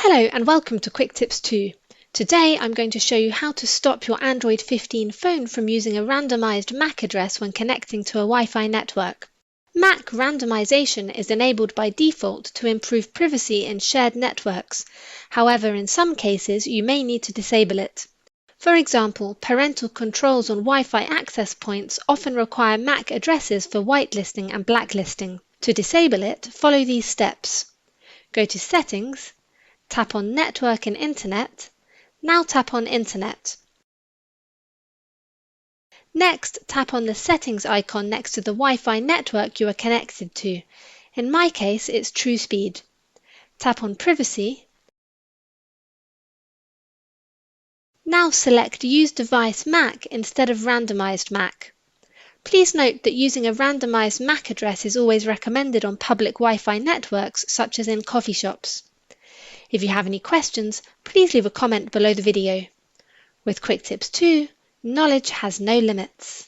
Hello and welcome to Quick Tips 2. Today I'm going to show you how to stop your Android 15 phone from using a randomized MAC address when connecting to a Wi-Fi network. MAC randomization is enabled by default to improve privacy in shared networks. However, in some cases you may need to disable it. For example, parental controls on Wi-Fi access points often require MAC addresses for whitelisting and blacklisting. To disable it, follow these steps. Go to Settings, tap on Network and Internet. Now tap on Internet. Next, tap on the settings icon next to the Wi-Fi network you are connected to. In my case, it's truespeed. Tap on Privacy. Now select Use Device MAC instead of Randomized MAC. Please note that using a randomized MAC address is always recommended on public Wi-Fi networks, such as in coffee shops. If you have any questions, please leave a comment below the video. With Quick Tips 2, knowledge has no limits.